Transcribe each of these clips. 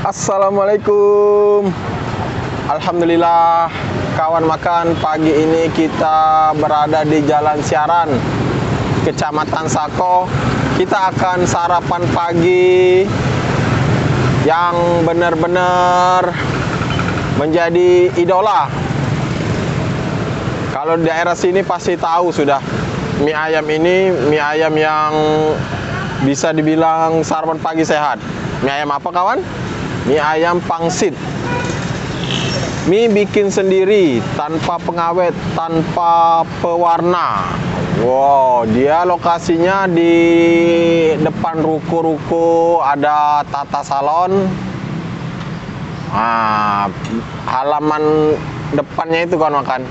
Assalamualaikum. Alhamdulillah, kawan makan, pagi ini kita berada di Jalan Siaran, Kecamatan Sako. Kita akan sarapan pagi yang benar-benar menjadi idola. Kalau di daerah sini pasti tahu sudah. Mie ayam ini mie ayam yang bisa dibilang sarapan pagi sehat. Mie ayam apa kawan? Mie ayam pangsit. Mie bikin sendiri, tanpa pengawet, tanpa pewarna. Wow, dia lokasinya di depan ruko-ruko, ada Tata Salon. Halaman depannya itu kawan makan.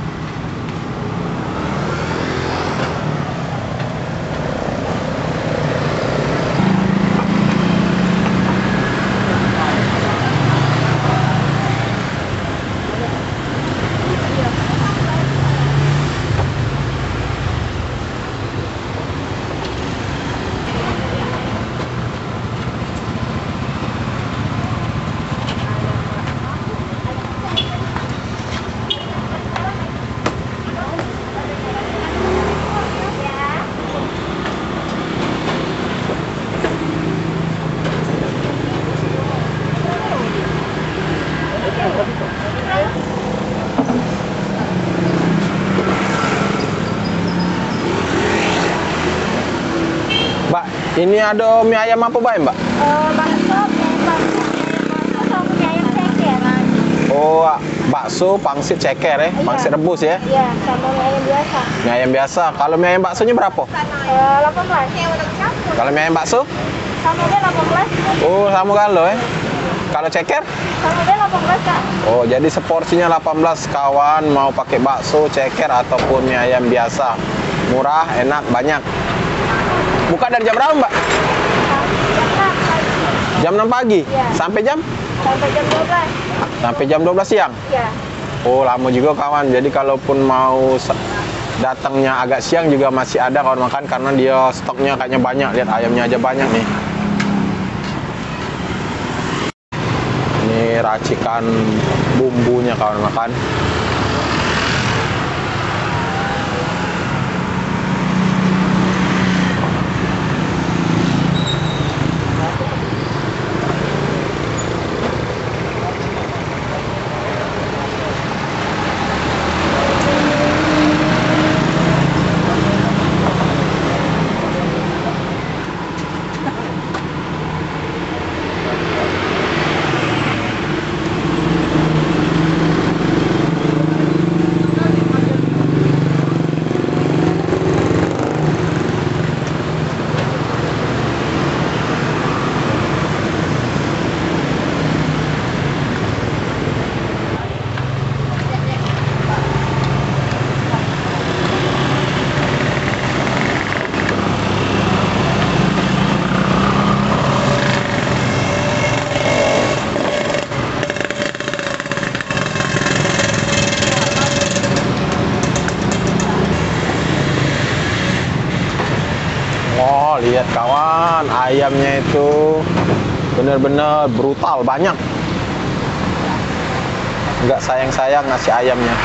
Mbak, ini ada mie ayam apa Mbak? Bakso, sama mie ayam ceker. Oh, bakso, pangsit ceker ya? Pangsit rebus ya? Iya, sama mie ayam biasa. Mie ayam biasa. Kalau mie ayam baksonya berapa? 18. Kalau mie ayam bakso? Sama dia 18. Oh, sama kalau ya? Kalau ceker? Sama dia 18, Kak. Oh, jadi seporsinya 18 kawan, mau pakai bakso, ceker ataupun mie ayam biasa. Murah, enak, banyak. Buka dari jam berapa, Mbak? Jam 6 pagi? Iya. Sampai jam? Sampai jam 12. Sampai jam 12 siang? Iya. Oh, lama juga kawan. Jadi kalaupun mau datangnya agak siang juga masih ada kawan makan, karena dia stoknya kayaknya banyak. Lihat ayamnya aja banyak nih. Ini racikan bumbunya kawan makan. Oh, lihat kawan, ayamnya itu benar-benar brutal, banyak. Nggak sayang-sayang ngasih ayamnya.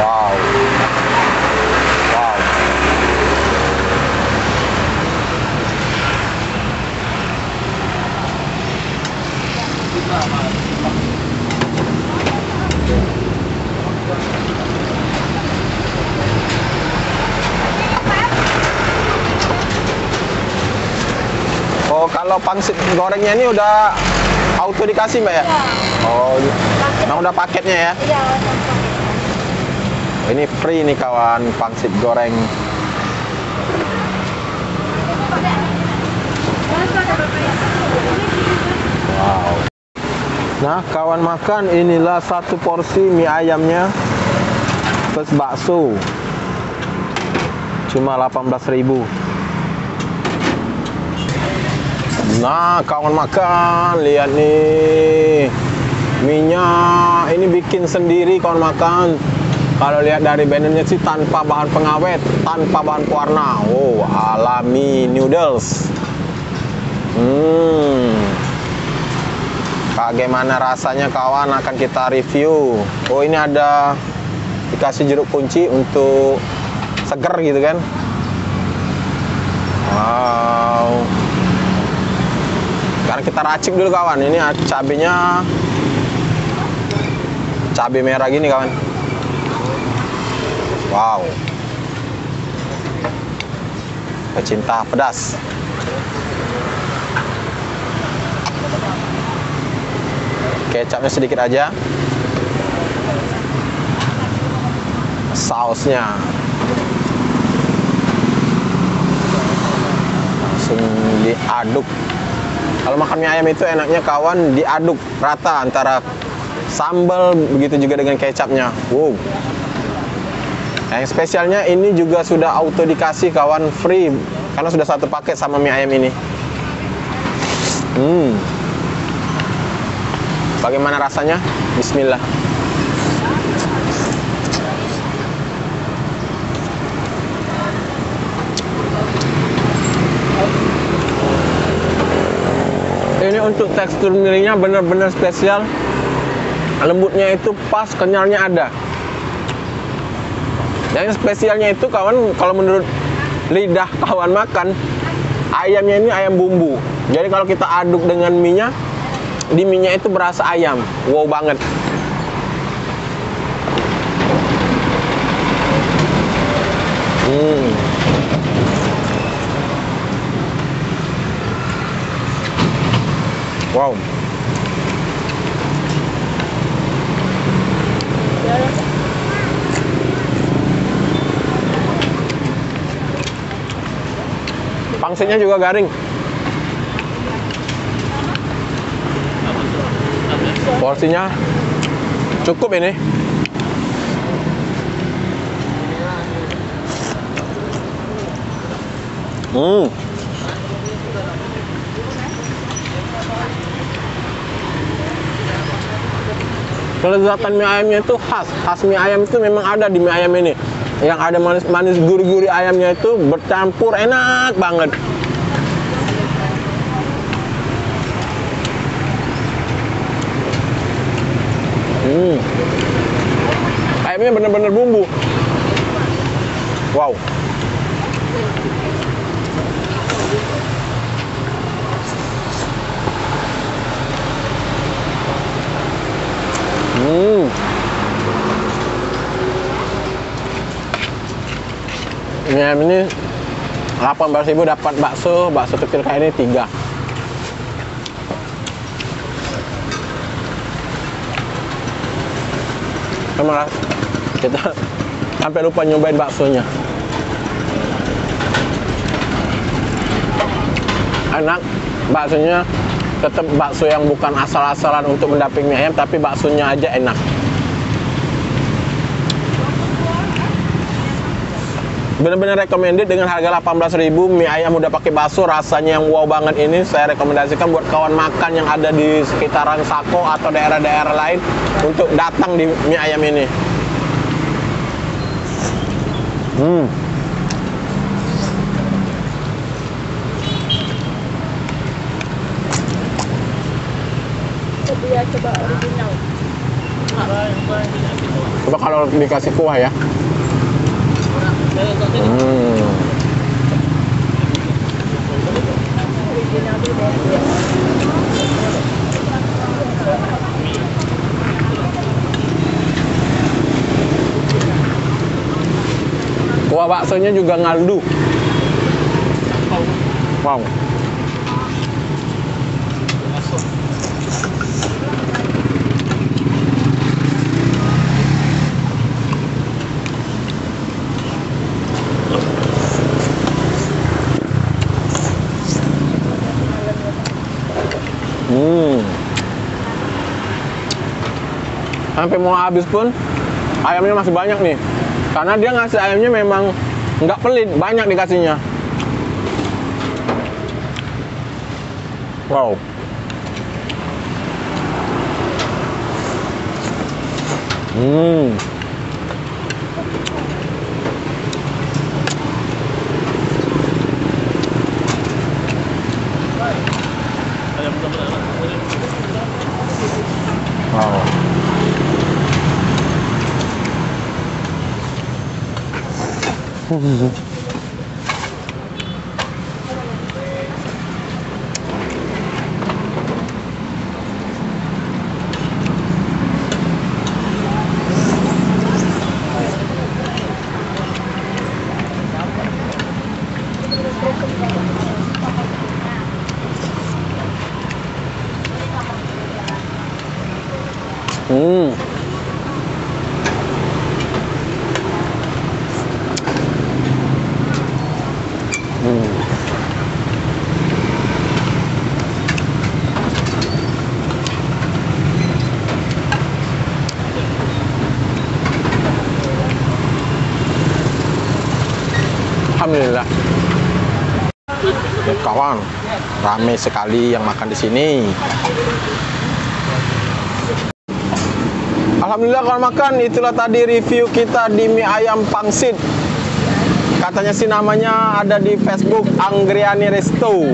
Wow. Wow. Oh, kalau pangsit gorengnya ini udah auto dikasih Mbak ya? Iya. Oh, emang udah paketnya ya? Iya. Ini free nih kawan, pangsit goreng. Wow. Nah, kawan makan, inilah satu porsi mie ayamnya plus bakso. Cuma 18.000. Nah, kawan makan, lihat nih. Minyak ini bikin sendiri kawan makan. Kalau lihat dari bannernya sih tanpa bahan pengawet, tanpa bahan pewarna. Oh, alami noodles. Bagaimana rasanya kawan akan kita review. Oh, ini ada dikasih jeruk kunci untuk seger gitu kan. Wow. Sekarang kita racik dulu kawan. Ini cabenya cabai merah gini kawan. Wow. Pecinta pedas. Kecapnya sedikit aja. Sausnya langsung diaduk. Kalau makan mie ayam itu enaknya kawan diaduk rata antara sambal, begitu juga dengan kecapnya. Wow. Yang spesialnya ini juga sudah auto dikasih kawan, free, karena sudah satu paket sama mie ayam ini. Bagaimana rasanya? Bismillah. Ini untuk tekstur mienya benar-benar spesial. Lembutnya itu pas, kenyalnya ada. Yang spesialnya itu kawan, kalau menurut lidah kawan makan, ayamnya ini ayam bumbu. Jadi kalau kita aduk dengan mienya, di mienya itu berasa ayam. Wow banget. Wow. Pangsitnya juga garing. Porsinya cukup ini. Kelezatan mie ayamnya itu khas mie ayam itu memang ada di mie ayam ini. Yang ada manis-manis, gurih-gurih ayamnya itu bercampur, enak banget. Ayamnya bener-bener bumbu. Wow. Mie ayam ini 18.000 dapat bakso kecil kayak ini 3. Malah kita sampai lupa nyobain baksonya. Enak, baksonya tetap bakso yang bukan asal-asalan untuk mendampingi mie ayam, tapi baksonya aja enak. Benar-benar recommended dengan harga 18.000 mie ayam udah pakai bakso, rasanya yang wow banget ini. Saya rekomendasikan buat kawan makan yang ada di sekitaran Sako atau daerah-daerah lain untuk datang di mie ayam ini. Coba original. Coba kalau dikasih kuah ya. Kuah baksonya juga ngaldu. Wow. Sampai mau habis pun ayamnya masih banyak nih, karena dia ngasih ayamnya memang nggak pelit, banyak dikasihnya. Wow. Wow. Hmm. Alhamdulillah. Ya, kawan, ramai sekali yang makan di sini. Alhamdulillah kawan makan, itulah tadi review kita di mie ayam pangsit. Katanya sih namanya ada di Facebook Anggriani Resto.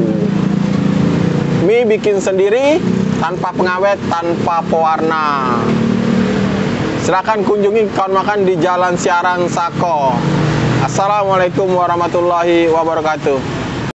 Mie bikin sendiri, tanpa pengawet, tanpa pewarna. Silakan kunjungi kawan makan di Jalan Siaran Sako. Assalamualaikum warahmatullahi wabarakatuh.